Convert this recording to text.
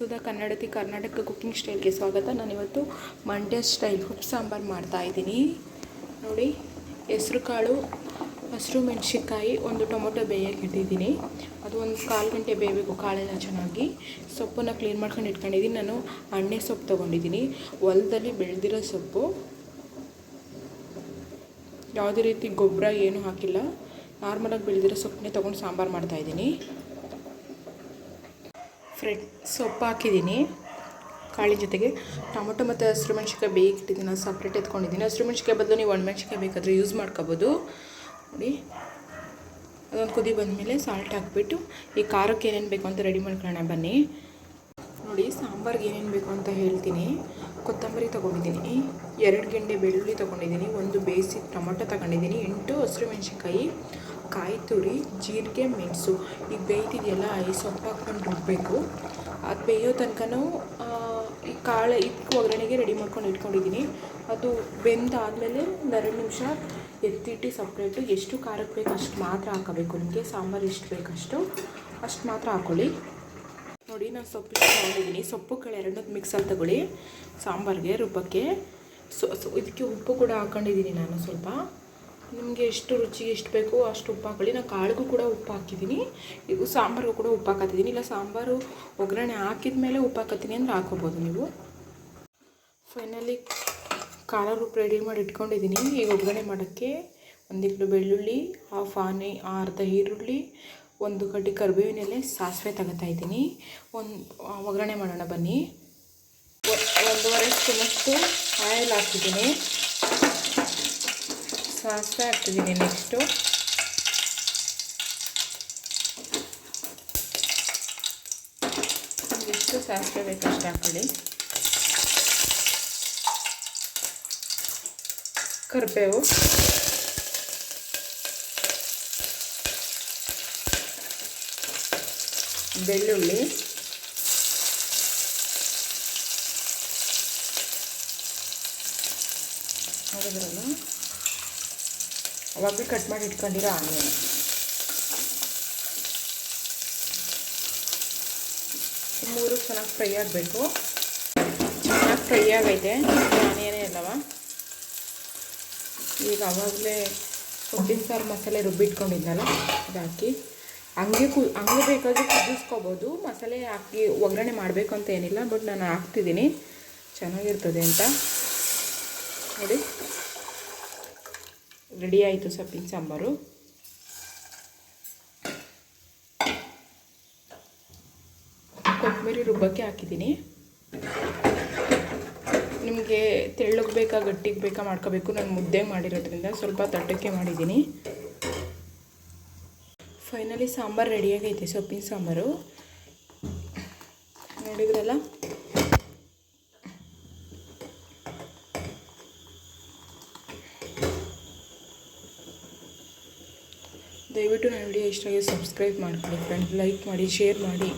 ಸುಧಾ ಕನ್ನಡತಿ Karnataka cooking ಸ್ಟೈಲ್ಗೆ ಸ್ವಾಗತ. ನಾನಿವತ್ತು Mandya style ಉಪ್ಪು ಸಾಂಬಾರು ಮಾಡ್ತಾಯಿದ್ದೀನಿ. ನೋಡಿ, ಹೆಸ್ರು ಕಾಳು, ಹಸಿರು ಮೆಣಸಿನ್ಕಾಯಿ, ಒಂದು ಟೊಮೊಟೊ ಬೇಯಕ್ಕೆ ಇಟ್ಟಿದ್ದೀನಿ. ಅದು ಒಂದು 1/4 ಗಂಟೆ ಬೇಯಬೇಕು ಕಾಳೆಲ್ಲ ಚೆನ್ನಾಗಿ. ಸೊಪ್ಪನ್ನು ಕ್ಲೀನ್ ಮಾಡ್ಕೊಂಡು ಇಟ್ಕೊಂಡಿದ್ದೀನಿ. ನಾನು ಅಣ್ಣೆ ಸೊಪ್ಪು ತೊಗೊಂಡಿದ್ದೀನಿ, ಹೊಲದಲ್ಲಿ ಬೆಳೆದಿರೋ ಸೊಪ್ಪು. ಯಾವುದೇ ರೀತಿ ಗೊಬ್ಬರ ಏನೂ ಹಾಕಿಲ್ಲ, ನಾರ್ಮಲಾಗಿ ಬೆಳೆದಿರೋ ಸೊಪ್ಪನ್ನೇ ತೊಗೊಂಡು ಸಾಂಬಾರು ಮಾಡ್ತಾಯಿದ್ದೀನಿ. ಸೊಪ್ಪು ಹಾಕಿದ್ದೀನಿ ಕಾಳಿನ ಜೊತೆಗೆ. ಟೊಮೊಟೊ ಮತ್ತು ಹಸಿರು ಮೆಣಸಿನ್ಕಾಯಿ ಬೇಯಿಟ್ಟಿದ್ದೀನಿ, ಅದು ಸಪ್ರೇಟ್ ಎತ್ಕೊಂಡಿದ್ದೀನಿ. ಹಸಿರು ಮೆಣಸಿನ್ಕಾಯಿ ಬದಲು ನೀವು ಒಣಮೆಣ್ಸಿನ್ಕಾಯಿ ಬೇಕಾದರೆ ಯೂಸ್ ಮಾಡ್ಕೋಬೋದು. ನೋಡಿ, ಅದೊಂದು ಕುದಿ ಬಂದಮೇಲೆ ಸಾಲ್ಟ್ ಹಾಕ್ಬಿಟ್ಟು ಈ ಖಾರಕ್ಕೆ ಏನೇನು ಬೇಕು ಅಂತ ರೆಡಿ ಮಾಡ್ಕೊಳ್ಳೋಣ ಬನ್ನಿ. ನೋಡಿ, ಸಾಂಬಾರ್ಗೆ ಏನೇನು ಬೇಕು ಅಂತ ಹೇಳ್ತೀನಿ. ಕೊತ್ತಂಬರಿ ತೊಗೊಂಡಿದ್ದೀನಿ, 2 ಗೆಂಡೆ ಬೆಳ್ಳುಳ್ಳಿ ತೊಗೊಂಡಿದ್ದೀನಿ, ಒಂದು ಬೇಸಿಕ್ ಟೊಮೊಟೊ ತೊಗೊಂಡಿದ್ದೀನಿ, 8 ಹಸಿರು ಮೆಣಸಿನ್ಕಾಯಿ, ಕಾಯಿ ತುರಿ, ಜೀರಿಗೆ, ಮೆಣಸು. ಈಗ ಬೇಯ್ತಿದೆಯಲ್ಲ, ಈ ಸೊಪ್ಪು ಹಾಕ್ಕೊಂಡು ರುಬ್ಬಬೇಕು. ಅದು ಬೇಯೋ ತನಕನೂ ಈ ಕಾಳು ಇದಕ್ಕೆ ಒಗ್ಗರಣೆಗೆ ರೆಡಿ ಮಾಡ್ಕೊಂಡು ಇಟ್ಕೊಂಡಿದ್ದೀನಿ. ಅದು ಬೆಂದಾದಮೇಲೆ 2 ನಿಮಿಷ ಎತ್ತಿಟ್ಟು ಸಪ್ರೇಟು ಎಷ್ಟು ಖಾರಕ್ಕೆ ಬೇಕು ಅಷ್ಟು ಮಾತ್ರ ಹಾಕೋಬೇಕು. ನಿಮಗೆ ಸಾಂಬಾರು ಎಷ್ಟು ಬೇಕಷ್ಟು ಅಷ್ಟು ಮಾತ್ರ ಹಾಕ್ಕೊಳ್ಳಿ. ನೋಡಿ, ನಾನು ಸೊಪ್ಪು ತೊಗೊಂಡಿದ್ದೀನಿ. ಸೊಪ್ಪು ಕಾಳು 2 ಮಿಕ್ಸಲ್ಲಿ ತಗೊಳ್ಳಿ ಸಾಂಬಾರಿಗೆ ರುಬ್ಬಕ್ಕೆ. ಇದಕ್ಕೆ ಉಪ್ಪು ಕೂಡ ಹಾಕ್ಕೊಂಡಿದ್ದೀನಿ ನಾನು ಸ್ವಲ್ಪ. ನಿಮಗೆ ಎಷ್ಟು ರುಚಿಗೆ ಎಷ್ಟು ಬೇಕು ಅಷ್ಟು ಉಪ್ಪು ಹಾಕೊಳ್ಳಿ. ನಾನು ಕಾಳಿಗೂ ಕೂಡ ಉಪ್ಪು ಹಾಕಿದ್ದೀನಿ, ಇದು ಸಾಂಬಾರಿಗೂ ಕೂಡ ಉಪ್ಪು ಹಾಕತ್ತಿದ್ದೀನಿ. ಇಲ್ಲ ಸಾಂಬಾರು ಒಗ್ಗರಣೆ ಹಾಕಿದ ಮೇಲೆ ಉಪ್ಪು ಹಾಕತ್ತೀನಿ ಅಂದರೆ ಹಾಕೋಬೋದು ನೀವು. ಫೈನಲಿ ಖಾರ ರುಬ್ಬ ರೆಡಿ ಮಾಡಿ ಇಟ್ಕೊಂಡಿದ್ದೀನಿ. ಈಗ ಒಗ್ಗರಣೆ ಮಾಡೋಕ್ಕೆ 1 ಕಿಲೋ ಬೆಳ್ಳುಳ್ಳಿ, ಅರ್ಧ ಈರುಳ್ಳಿ, 1 ಕಡ್ಡಿ ಕರಿಬೇವಿನ ಎಲೆ, ಸಾಸಿವೆ ತಗೋತಾಯಿದ್ದೀನಿ. ಒಗ್ಗರಣೆ ಮಾಡೋಣ ಬನ್ನಿ. 1.5 ಸ್ಪೂನಷ್ಟು ಆಯಿಲ್ ಹಾಕ್ತಿದ್ದೀನಿ, ಸಾಸಿವೆ ಹಾಕ್ತಿದ್ದೀನಿ. ನೆಕ್ಸ್ಟು ಎಷ್ಟು ಸಾಸಿವೆ ಬೇಕಷ್ಟು ಹಾಕೊಳ್ಳಿ. ಕರಿಬೇವು, ಬೆಳ್ಳುಳ್ಳಿ, ನೋಡಿದ್ರಲ್ಲ, ಅವಾಗ ಕಟ್ ಮಾಡಿ ಇಟ್ಕೊಂಡಿರೋ ಆನಿಯನ್. ಮೂರು ಚೆನ್ನಾಗಿ ಫ್ರೈ ಆಗಬೇಕು. ಚೆನ್ನಾಗಿ ಫ್ರೈ ಆಗೈತೆ ಆನಿಯನೇ ಎಲ್ಲವ. ಈಗ ಆವಾಗಲೇ ಉಪ್ಪಿನ ಸಾರು ಮಸಾಲೆ ರುಬ್ಬಿಟ್ಕೊಂಡಿದ್ನಲ್ಲ ಅದು ಹಾಕಿ ಹಂಗೆ ಬೇಕಾದರೆ ಕುದಿಸ್ಕೋಬೋದು. ಮಸಾಲೆ ಹಾಕಿ ಒಗ್ಗರಣೆ ಮಾಡಬೇಕು ಅಂತ ಏನಿಲ್ಲ, ಬಟ್ ನಾನು ಹಾಕ್ತಿದ್ದೀನಿ ಚೆನ್ನಾಗಿರ್ತದೆ ಅಂತ. ನೋಡಿ, ರೆಡಿ ಆಯಿತು ಸೊಪ್ಪಿನ ಸಾಂಬಾರು. ಕೊತ್ತಂಬರಿ ರುಬ್ಬಕ್ಕೆ ಹಾಕಿದ್ದೀನಿ. ನಿಮಗೆ ತೆಳ್ಳಗೆ ಬೇಕಾ ಗಟ್ಟಿಗೆ ಬೇಕಾ ಮಾಡ್ಕೋಬೇಕು. ನಾನು ಮುದ್ದೆ ಮಾಡಿರೋದ್ರಿಂದ ಸ್ವಲ್ಪ ತಟ್ಟಕ್ಕೆ ಮಾಡಿದ್ದೀನಿ. ಫೈನಲಿ ಸಾಂಬಾರು ರೆಡಿಯಾಗೈತೆ, ಸೊಪ್ಪಿನ ಸಾಂಬಾರು. ನೋಡಿದ್ರಲ್ಲ, ದಯವಿಟ್ಟು ನನ್ನ ವಿಡಿಯೋ ಇಷ್ಟ ಆಗಿ ಸಬ್ಸ್ಕ್ರೈಬ್ ಮಾಡ್ಕೊಳ್ಳಿ ಫ್ರೆಂಡ್ಸ್. ಲೈಕ್ ಮಾಡಿ, ಶೇರ್ ಮಾಡಿ.